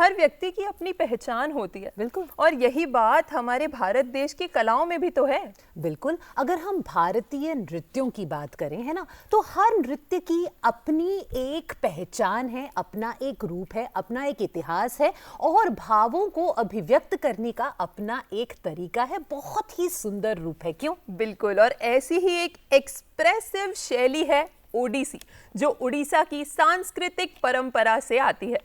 हर व्यक्ति की अपनी पहचान होती है। बिल्कुल। और यही बात हमारे भारत देश की कलाओं में भी तो है। बिल्कुल। अगर हम भारतीय नृत्यों की बात करें, है ना, तो हर नृत्य की अपनी एक पहचान है, अपना एक रूप है, अपना एक इतिहास है और भावों को अभिव्यक्त करने का अपना एक तरीका है। बहुत ही सुंदर रूप है, क्यों? बिल्कुल। और ऐसी ही एक एक्सप्रेसिव शैली है ओडिसी, जो उड़ीसा की सांस्कृतिक परंपरा से आती है।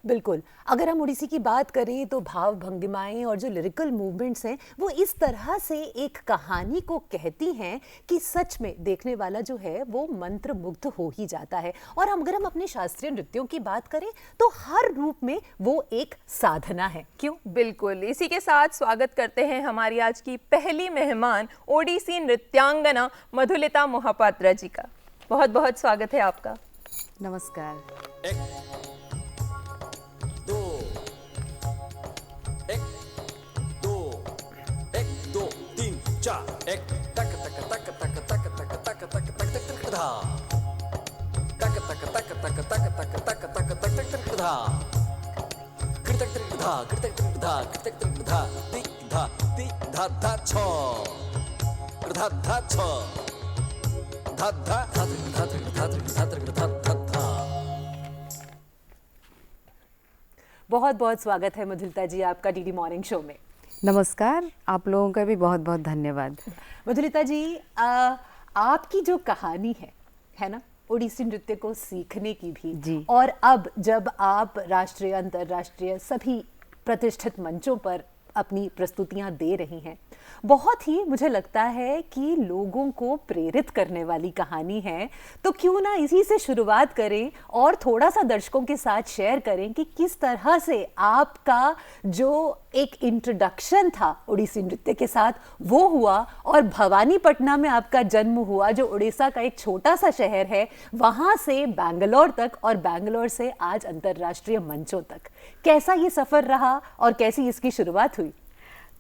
बिल्कुल। अगर हम ओडिसी की बात करें तो भाव भंगिमाएं और जो लिरिकल मूवमेंट्स हैं वो इस तरह से एक कहानी को कहती हैं कि सच में देखने वाला जो है वो मंत्रमुग्ध हो ही जाता है। और अगर हम अपने शास्त्रीय नृत्यों की बात करें तो हर रूप में वो एक साधना है, क्यों? बिल्कुल। इसी के साथ स्वागत करते हैं हमारी आज की पहली मेहमान ओडिसी नृत्यांगना मधुलिता मोहापात्रा जी का। बहुत बहुत स्वागत है आपका। नमस्कार। एक तक तक तक तक तक तक तक तक तक तक धा तक तक तक तक तक तक तक तक तक तक धा कृतक तक धा कृतक तक धा कृतक तक धा ति धा धा छ धा धा छ धा धा धा धा धा धा धा धा। बहुत बहुत स्वागत है मधुलिता जी आपका डीडी मॉर्निंग शो में। नमस्कार, आप लोगों का भी बहुत बहुत धन्यवाद। मधुलिता जी, आपकी जो कहानी है ना, ओडिसी नृत्य को सीखने की भी जी। और अब जब आप राष्ट्रीय अंतर्राष्ट्रीय सभी प्रतिष्ठित मंचों पर अपनी प्रस्तुतियां दे रही हैं, बहुत ही मुझे लगता है कि लोगों को प्रेरित करने वाली कहानी है। तो क्यों ना इसी से शुरुआत करें और थोड़ा सा दर्शकों के साथ शेयर करें कि किस तरह से आपका जो एक इंट्रोडक्शन था ओडिसी नृत्य के साथ वो हुआ और भवानीपटना में आपका जन्म हुआ, जो उड़ीसा का एक छोटा सा शहर है, वहां से बैंगलोर तक और बैंगलोर से आज अंतर्राष्ट्रीय मंचों तक। कैसा ये सफर रहा और कैसी इसकी शुरुआत हुई?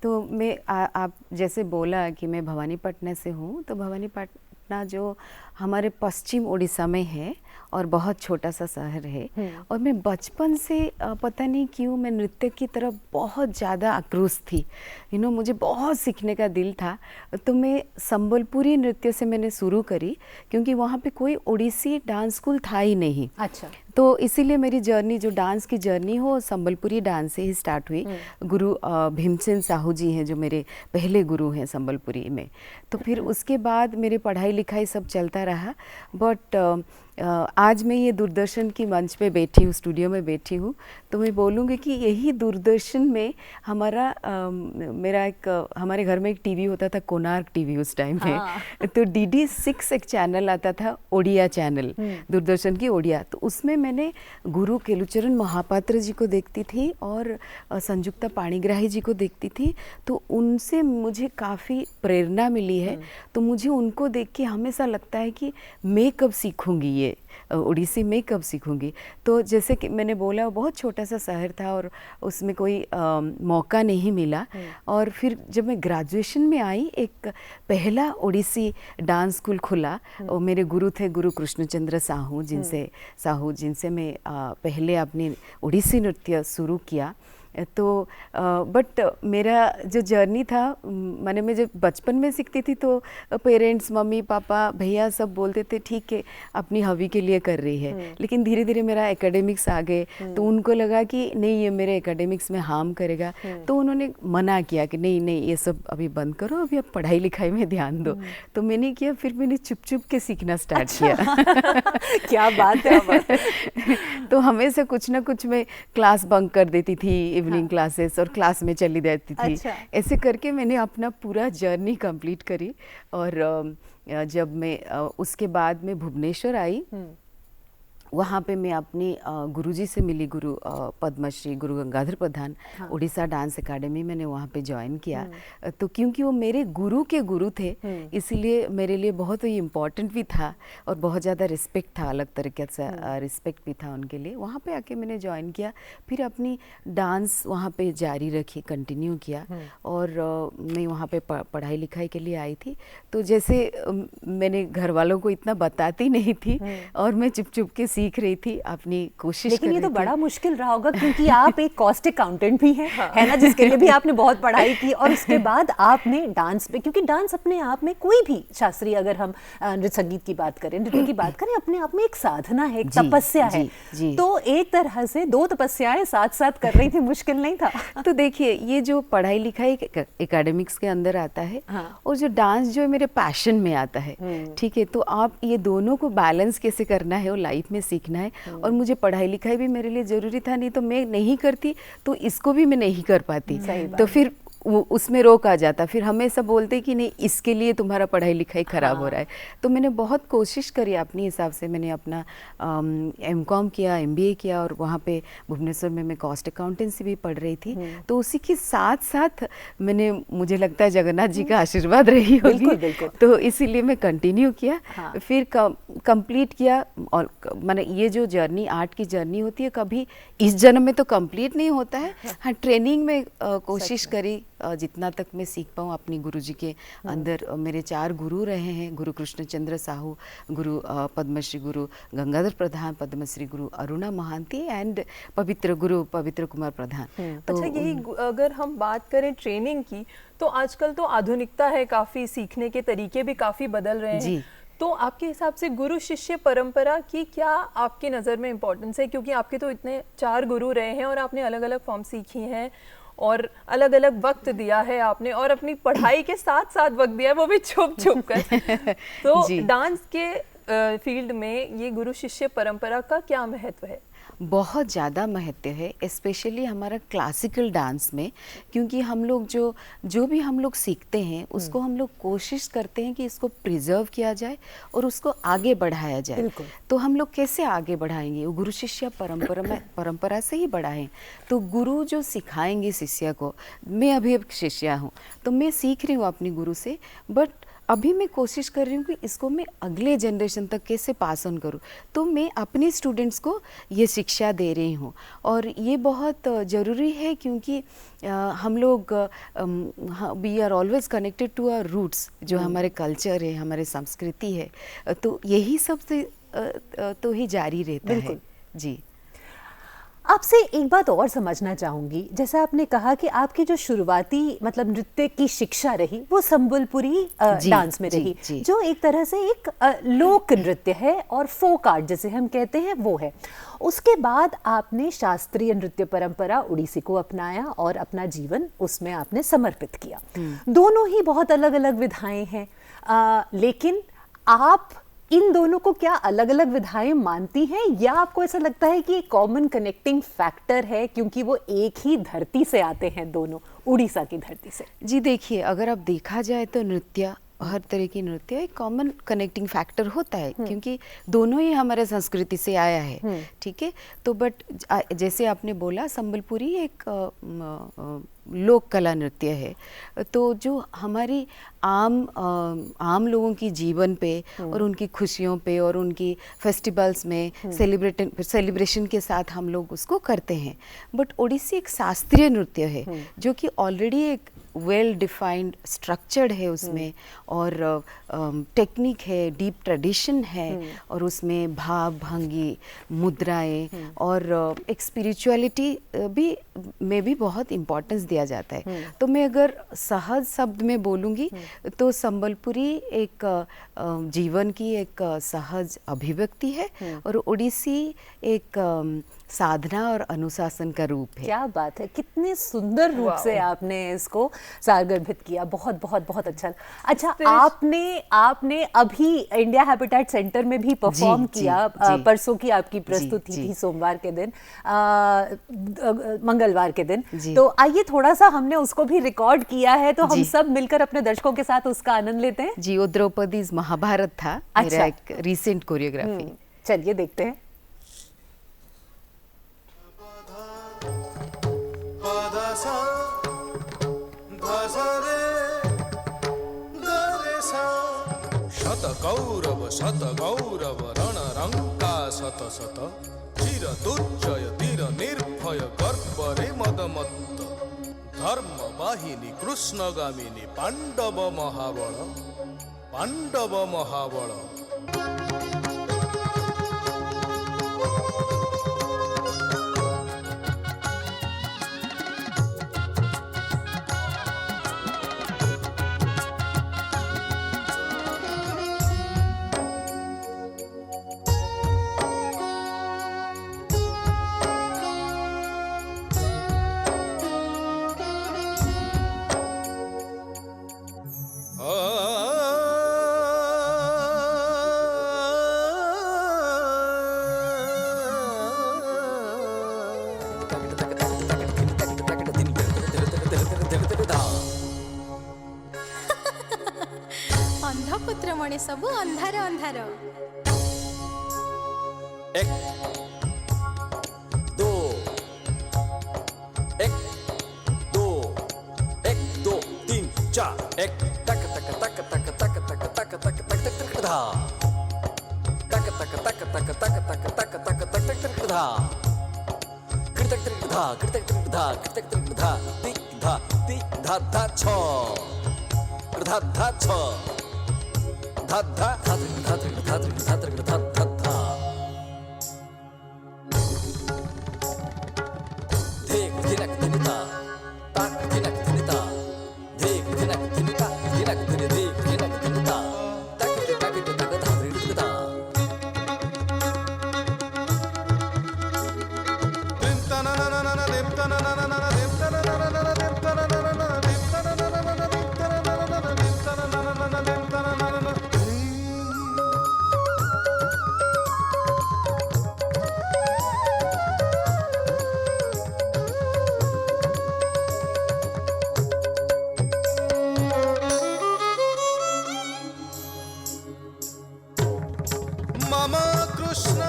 तो मैं आप जैसे बोला कि मैं भवानीपटना से हूँ, तो भवानीपटना जो हमारे पश्चिम उड़ीसा में है और बहुत छोटा सा शहर है। और मैं बचपन से पता नहीं क्यों मैं नृत्य की तरफ बहुत ज़्यादा आक्रोश थी। मुझे बहुत सीखने का दिल था। तो मैं संबलपुरी नृत्य से मैंने शुरू करी, क्योंकि वहाँ पे कोई ओडिसी डांस स्कूल था ही नहीं। अच्छा। तो इसीलिए मेरी जर्नी, जो डांस की जर्नी हो, संबलपुरी डांस से ही स्टार्ट हुई। गुरु भीमसेन साहू जी हैं जो मेरे पहले गुरु हैं संबलपुरी में। तो फिर उसके बाद मेरी पढ़ाई लिखाई सब चलता रहा। बट आज मैं ये दूरदर्शन की मंच पे बैठी हूँ, स्टूडियो में बैठी हूँ, तो मैं बोलूँगी कि यही दूरदर्शन में हमारे घर में एक टीवी होता था, कोणार्क टीवी उस टाइम में। तो DD6 एक चैनल आता था, ओडिया चैनल, दूरदर्शन की ओडिया। तो उसमें मैंने गुरु केलुचरण महापात्र जी को देखती थी और संजुक्ता पाणिग्राही जी को देखती थी। तो उनसे मुझे काफ़ी प्रेरणा मिली है। तो मुझे उनको देख के हमेशा लगता है कि मैं कब सीखूँगी ये ओडिसी में, कब सीखूंगी। तो जैसे कि मैंने बोला, वो बहुत छोटा सा शहर था और उसमें कोई मौका नहीं मिला। और फिर जब मैं ग्रेजुएशन में आई, एक पहला ओडिसी डांस स्कूल खुला। और मेरे गुरु थे गुरु कृष्णचंद्र साहू, जिनसे मैं पहले अपनी ओडिसी नृत्य शुरू किया। तो बट मेरा जो जर्नी था, मैंने मैं जब बचपन में सीखती थी तो पेरेंट्स, मम्मी पापा, भैया सब बोलते थे ठीक है अपनी हॉबी के लिए कर रही है। लेकिन धीरे धीरे मेरा एकेडमिक्स आ गए, तो उनको लगा कि नहीं ये मेरे एकेडमिक्स में हार्म करेगा। तो उन्होंने मना किया कि नहीं नहीं ये सब अभी बंद करो, अभी आप पढ़ाई लिखाई में ध्यान दो। तो मैंने किया, फिर मैंने चुप चुप के सीखना स्टार्ट किया। क्या बात है। तो हमेशा कुछ ना कुछ मैं क्लास बंक कर देती थी, इवनिंग क्लासेस, और क्लास में चली जाती थी। अच्छा। ऐसे करके मैंने अपना पूरा जर्नी कंप्लीट करी। और जब मैं उसके बाद में भुवनेश्वर आई, वहाँ पे मैं अपनी गुरुजी से मिली, गुरु पद्मश्री गुरु गंगाधर प्रधान, उड़ीसा डांस एकेडमी, मैंने वहाँ पे ज्वाइन किया। तो क्योंकि वो मेरे गुरु के गुरु थे, इसीलिए मेरे लिए बहुत ही इम्पोर्टेंट भी था और बहुत ज़्यादा रिस्पेक्ट था, अलग तरीके से रिस्पेक्ट भी था उनके लिए। वहाँ पे आके मैंने ज्वाइन किया, फिर अपनी डांस वहाँ पे जारी रखी, कंटिन्यू किया। और मैं वहाँ पे पढ़ाई लिखाई के लिए आई थी। तो जैसे मैंने घर वालों को इतना बताती नहीं थी और मैं चुप चुप के सीख रही थी, अपनी कोशिश लेकिन कर ये तो रही थी। बड़ा मुश्किल रहा होगा क्योंकि आप एक कॉस्ट अकाउंटेंट भी हैं, है ना, जिसके लिए भी आपने बहुत पढ़ाई की, और उसके बाद आपने डांस पे, क्योंकि डांस अपने आप में कोई भी शास्त्रीय, अगर हम नृत्य संगीत की बात करें, नृत्य की बात करें, अपने आप में एक साधना है, एक जी, तपस्या है। जी, जी। तो एक तरह से 2 तपस्याएं साथ साथ कर रही थी, मुश्किल नहीं था? तो देखिए, ये जो पढ़ाई लिखाई एकेडमिक्स के अंदर आता है, हाँ। और जो डांस जो है मेरे पैशन में आता है, ठीक है, तो आप ये दोनों को बैलेंस कैसे करना है वो लाइफ में सीखना है। और मुझे पढ़ाई लिखाई भी मेरे लिए ज़रूरी था, नहीं तो मैं नहीं करती तो इसको भी मैं नहीं कर पाती, तो फिर उसमें रोक आ जाता। फिर हमेशा बोलते कि नहीं, इसके लिए तुम्हारा पढ़ाई लिखाई ख़राब हो रहा है। तो मैंने बहुत कोशिश करी अपने हिसाब से। मैंने अपना एमकॉम किया, एमबीए किया, और वहाँ पे भुवनेश्वर में मैं कॉस्ट अकाउंटेंसी भी पढ़ रही थी। तो उसी के साथ साथ मैंने, मुझे लगता है जगन्नाथ जी का आशीर्वाद रही होगी, बिल्कुल, बिल्कुल। तो इसीलिए मैं कंटिन्यू किया। हाँ। फिर कंप्लीट किया। और मैंने ये जो जर्नी, आर्ट की जर्नी होती है, कभी इस जन्म में तो कंप्लीट नहीं होता है। हाँ, ट्रेनिंग में कोशिश करी जितना तक मैं सीख पाऊँ अपनी गुरुजी के अंदर। मेरे 4 गुरु रहे हैं, गुरु कृष्णचंद्र साहू, गुरु पद्मश्री गुरु गंगाधर प्रधान, पद्मश्री गुरु अरुणा महांती, एंड पवित्र गुरु पवित्र कुमार प्रधान। अच्छा, यही अगर हम बात करें ट्रेनिंग की, तो आजकल तो आधुनिकता है, काफी सीखने के तरीके भी काफी बदल रहे हैं जी। तो आपके हिसाब से गुरु शिष्य परंपरा की क्या आपकी नज़र में इम्पोर्टेंस है? क्योंकि आपके तो इतने 4 गुरु रहे हैं और आपने अलग अलग फॉर्म सीखी हैं और अलग अलग वक्त दिया है आपने, और अपनी पढ़ाई के साथ साथ वक्त दिया है, वो भी छुप छुप कर। तो डांस के फील्ड में ये गुरु शिष्य परंपरा का क्या महत्व है? बहुत ज़्यादा महत्व है, स्पेशली हमारा क्लासिकल डांस में, क्योंकि हम लोग जो भी हम लोग सीखते हैं उसको हम लोग कोशिश करते हैं कि इसको प्रिजर्व किया जाए और उसको आगे बढ़ाया जाए। तो हम लोग कैसे आगे बढ़ाएंगे? वो गुरु शिष्य परंपरा से ही बढ़ाएं। तो गुरु जो सिखाएंगे शिष्य को, मैं अभी एक शिष्या हूँ तो मैं सीख रही हूँ अपनी गुरु से, बट अभी मैं कोशिश कर रही हूँ कि इसको मैं अगले जनरेशन तक कैसे पास ऑन करूँ। तो मैं अपने स्टूडेंट्स को ये शिक्षा दे रही हूँ, और ये बहुत ज़रूरी है, क्योंकि हम लोग we are always connected to our roots, जो हमारे कल्चर है, हमारे संस्कृति है, तो यही सब से तो ही जारी रहता है। जी। आपसे एक बात और समझना चाहूँगी, जैसा आपने कहा कि आपकी जो शुरुआती मतलब नृत्य की शिक्षा रही वो संबलपुरी डांस में रही, जो एक तरह से एक लोक नृत्य है और फोक आर्ट जिसे हम कहते हैं वो है। उसके बाद आपने शास्त्रीय नृत्य परंपरा उड़ीसी को अपनाया और अपना जीवन उसमें आपने समर्पित किया। दोनों ही बहुत अलग अलग विधाएं हैं, लेकिन आप इन दोनों को क्या अलग अलग विधाएं मानती हैं, या आपको ऐसा लगता है कि एक कॉमन कनेक्टिंग फैक्टर है क्योंकि वो एक ही धरती से आते हैं, दोनों उड़ीसा की धरती से? जी देखिए, अगर आप देखा जाए तो नृत्य, हर तरह की नृत्य एक कॉमन कनेक्टिंग फैक्टर होता है, क्योंकि दोनों ही हमारे संस्कृति से आया है, ठीक है। तो बट जैसे आपने बोला, संबलपुरी एक लोक कला नृत्य है, तो जो हमारी आम लोगों की जीवन पे और उनकी खुशियों पे और उनकी फेस्टिवल्स में सेलिब्रेशन के साथ हम लोग उसको करते हैं। बट ओडिसी एक शास्त्रीय नृत्य है जो कि ऑलरेडी एक वेल डिफाइंड स्ट्रक्चर्ड है उसमें, और टेक्निक है, डीप ट्रेडिशन है, और उसमें भाव भंगी, मुद्राएं और एक स्पिरिचुअलिटी भी बहुत इम्पोर्टेंस दिया जाता है। तो मैं अगर सहज शब्द में बोलूँगी तो संबलपुरी एक जीवन की एक सहज अभिव्यक्ति है, और ओडिसी एक साधना और अनुशासन का रूप है। क्या बात है, कितने सुंदर रूप से आपने इसको सारगर्भित किया। बहुत बहुत बहुत अच्छा। अच्छा, आपने अभी इंडिया हैबिटेट सेंटर में भी परफॉर्म किया। परसों की आपकी प्रस्तुति थी, सोमवार के दिन, मंगलवार के दिन। तो आइए थोड़ा सा, हमने उसको भी रिकॉर्ड किया है, तो हम सब मिलकर अपने दर्शकों के साथ उसका आनंद लेते हैं। जी, वो द्रौपदी महाभारत था। मेरा एक रीसेंट कोरियोग्राफी। चलिए देखते हैं। शत गौरव रणरंका शत शत चिर दुर्जय तीर निर्भय गर्भरे मदमत्त धर्म वाहिनी कृष्णगामिनी पांडव महाबल ମଣେ ସବୁ ଅନ୍ଧାର ଅନ୍ଧାର। एक दो एक दो एक दो तीन चार एक तक तक तक तक तक तक तक तक तक तक धा तक तक तक तक तक तक तक तक तक तक धा कृतक तक धा कृतक तक धा कृतक तक धा ति धा धा छ धा धा छ धा धा धा धा धा धा धा धा धा Dhek dhinak dhinita, tak dhinak dhinita, dhek dhinak dhinita, dhinak dhin dhek dhinak dhinita, tak tak tak tak dhinita. मम कृष्ण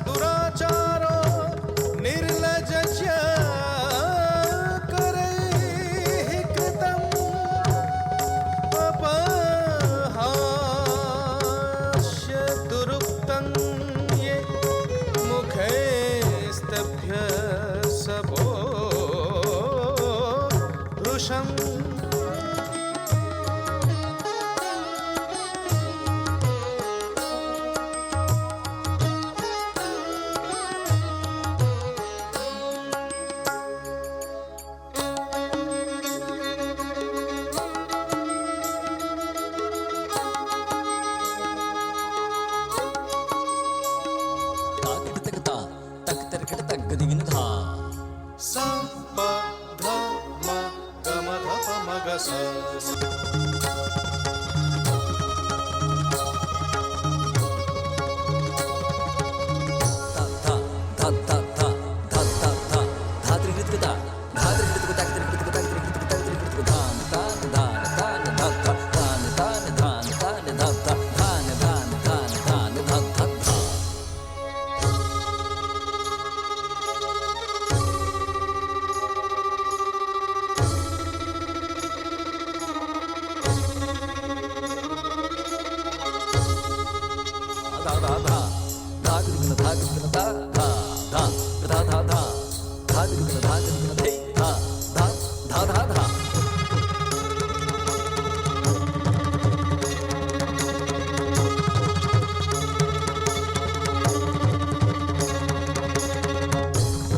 दुराचारो निर्लज्ज करैः कृतम् अपहास्य दुरुक्तं ये मुखैस्तभ्य सबो वृषम् सा प ध म ग म ध प म ग स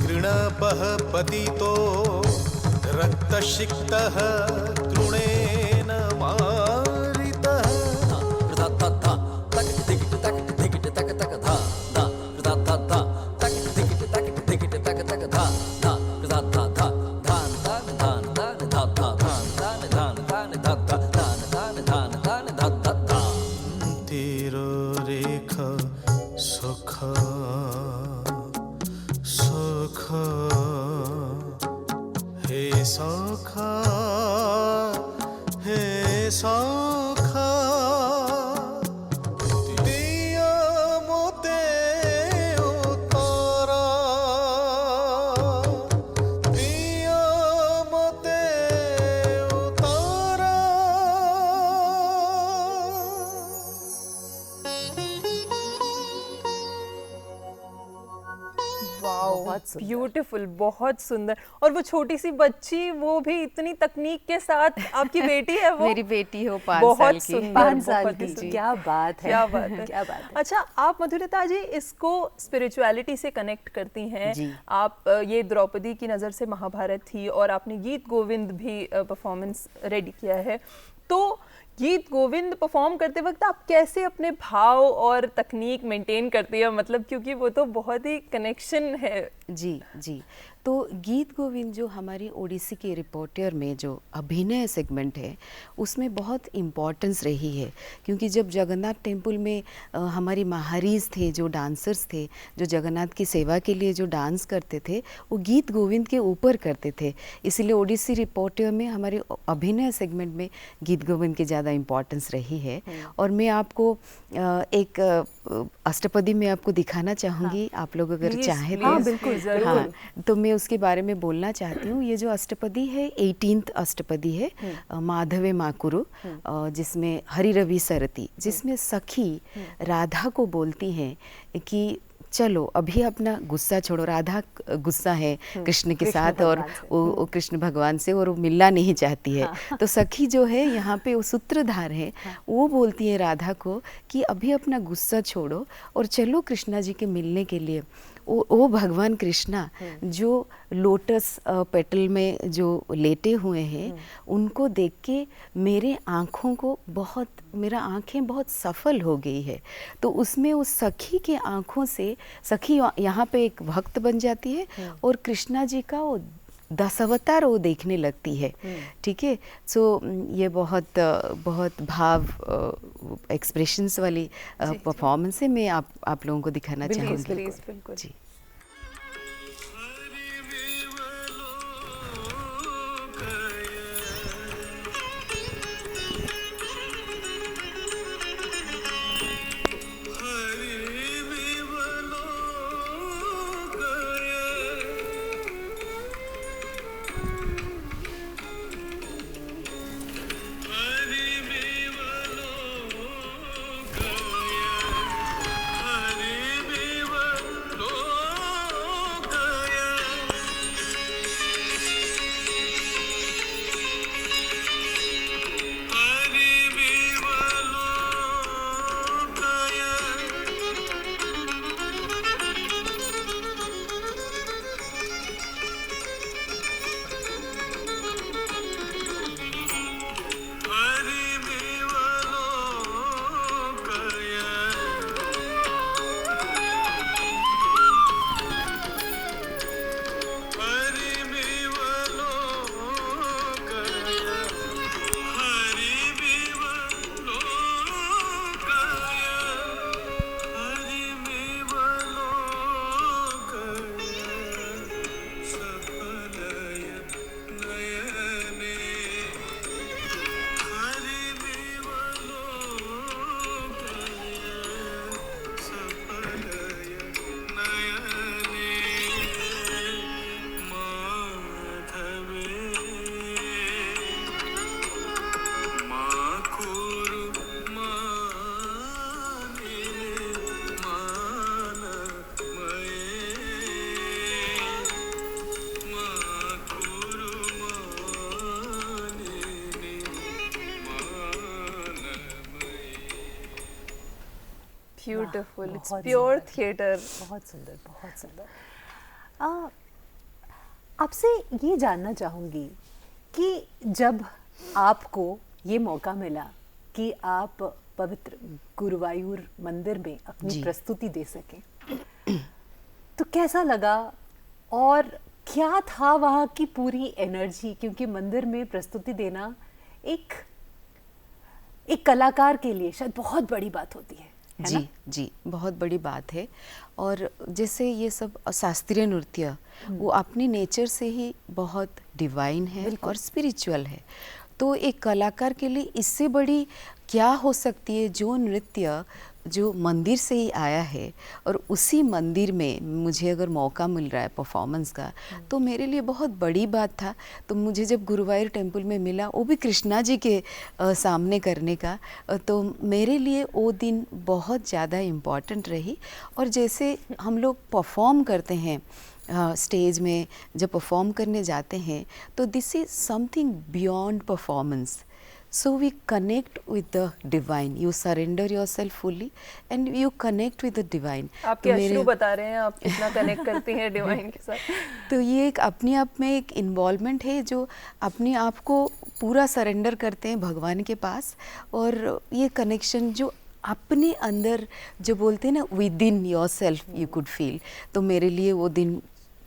कृणपः पतितो रक्तसिक्तः तृणेन मारितः तिरोरेख सुख सुख हे सुख हे सुख दिया मोते उतर दिया मोते उतर बहुत सुंदर। ब्यूटीफुल, बहुत सुंदर। और वो छोटी सी बच्ची, वो भी इतनी तकनीक के साथ, आपकी बेटी है वो? मेरी बेटी हो 5 बहुत साल की। सुंदर, 5 साल बहुत की, ही सुंदर। क्या बात है, क्या बात है, क्या बात है। अच्छा, आप मधुलिता जी इसको स्पिरिचुअलिटी से कनेक्ट करती हैं। जी। आप ये द्रौपदी की नज़र से महाभारत थी और आपने गीत गोविंद भी परफॉर्मेंस रेडी किया है, तो गीत गोविंद परफॉर्म करते वक्त आप कैसे अपने भाव और तकनीक मेंटेन करती है? मतलब क्योंकि वो तो बहुत ही कनेक्शन है। जी जी, तो गीत गोविंद जो हमारी ओडिसी के रिपोर्टर में जो अभिनय सेगमेंट है उसमें बहुत इम्पोर्टेंस रही है, क्योंकि जब जगन्नाथ टेम्पल में हमारी महारीज थे, जो डांसर्स थे, जो जगन्नाथ की सेवा के लिए जो डांस करते थे, वो गीत गोविंद के ऊपर करते थे। इसलिए ओडिसी रिपोर्टर में हमारे अभिनय सेगमेंट में गीत गोविंद की ज़्यादा इम्पोर्टेंस रही है। और मैं आपको एक अष्टपदी में आपको दिखाना चाहूँगी, आप लोग अगर चाहें तो। हाँ, बिल्कुल, ज़रूर। हाँ, तो मैं उसके बारे में बोलना चाहती हूँ। ये जो अष्टपदी है 18th अष्टपदी है, माधवे माकुरु, जिसमें हरि रवि सरती, जिसमें सखी राधा को बोलती हैं कि चलो अभी अपना गुस्सा छोड़ो। राधा गुस्सा है कृष्ण के साथ और वो कृष्ण भगवान से, और वो मिलना नहीं चाहती है। तो सखी जो है यहाँ पे वो सूत्रधार है, वो बोलती है राधा को कि अभी अपना गुस्सा छोड़ो और चलो कृष्णा जी के मिलने के लिए। वो भगवान कृष्णा जो लोटस पेटल में जो लेटे हुए हैं, उनको देख के मेरे आँखें बहुत सफल हो गई है। तो उसमें उस सखी के आँखों से सखी यहाँ पे एक भक्त बन जाती है और कृष्णा जी का वो दशावतार वो देखने लगती है। ठीक है, सो ये बहुत भाव एक्सप्रेशंस वाली परफॉर्मेंस है। मैं आप लोगों को दिखाना चाहूँगी। बिल्कुल। जी। Beautiful, it's pure theatre. बहुत सुंदर, बहुत सुंदर। आपसे ये जानना चाहूँगी कि जब आपको ये मौका मिला कि आप पवित्र गुरुवायूर मंदिर में अपनी प्रस्तुति दे सकें, तो कैसा लगा और क्या था वहाँ की पूरी एनर्जी? क्योंकि मंदिर में प्रस्तुति देना एक कलाकार के लिए शायद बहुत बड़ी बात होती है जी ना? जी, बहुत बड़ी बात है। और जैसे ये सब शास्त्रीय नृत्य वो अपनी नेचर से ही बहुत डिवाइन है और स्पिरिचुअल है। तो एक कलाकार के लिए इससे बड़ी क्या हो सकती है, जो नृत्य जो मंदिर से ही आया है और उसी मंदिर में मुझे अगर मौका मिल रहा है परफॉर्मेंस का, तो मेरे लिए बहुत बड़ी बात था। तो मुझे जब गुरुवायूर टेम्पल में मिला, वो भी कृष्णा जी के सामने करने का, तो मेरे लिए वो दिन बहुत ज़्यादा इम्पॉर्टेंट रही। और जैसे हम लोग परफॉर्म करते हैं स्टेज में, जब परफॉर्म करने जाते हैं, तो this is something beyond performance. So we connect with the divine. You surrender yourself fully and you connect with the divine. आपके अश्रु बता रहे हैं आप कितना कनेक्ट करती हैं डिवाइन के साथ। तो ये एक अपने आप में एक इन्वॉल्वमेंट है, जो अपने आप को पूरा सरेंडर करते हैं भगवान के पास। और ये कनेक्शन जो अपने अंदर जो बोलते हैं ना, with in your self you could feel, तो मेरे लिए वो दिन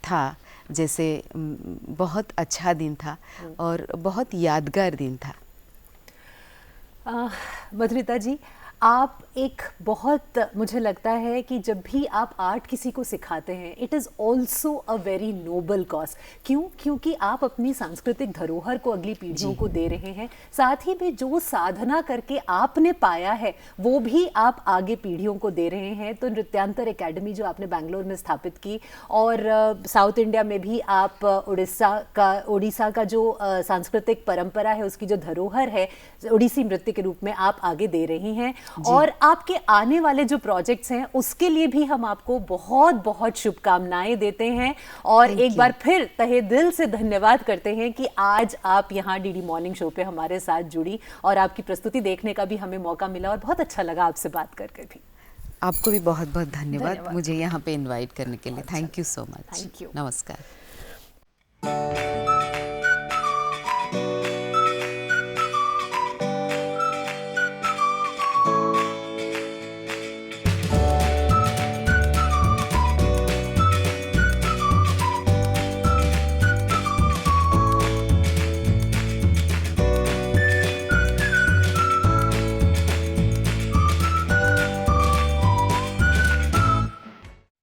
था जैसे बहुत अच्छा दिन था और बहुत यादगार दिन था। मधुरिता जी, आप एक बहुत, मुझे लगता है कि जब भी आप आर्ट किसी को सिखाते हैं, it is also a very noble cause. क्यों? क्योंकि आप अपनी सांस्कृतिक धरोहर को अगली पीढ़ियों को दे रहे हैं, साथ ही में जो साधना करके आपने पाया है वो भी आप आगे पीढ़ियों को दे रहे हैं। तो नृत्यांतर एकेडमी जो आपने बैंगलोर में स्थापित की, और साउथ इंडिया में भी आप उड़ीसा का जो सांस्कृतिक परंपरा है, उसकी जो धरोहर है ओडिसी नृत्य के रूप में आप आगे दे रही हैं, और आपके आने वाले जो प्रोजेक्ट्स हैं उसके लिए भी हम आपको बहुत बहुत शुभकामनाएं देते हैं, और एक बार फिर तहे दिल से धन्यवाद करते हैं कि आज आप यहाँ डीडी मॉर्निंग शो पे हमारे साथ जुड़ी और आपकी प्रस्तुति देखने का भी हमें मौका मिला, और बहुत अच्छा लगा आपसे बात करके भी। आपको भी बहुत बहुत धन्यवाद मुझे यहाँ पे इनवाइट करने के लिए। Thank you so much. Thank you. नमस्कार।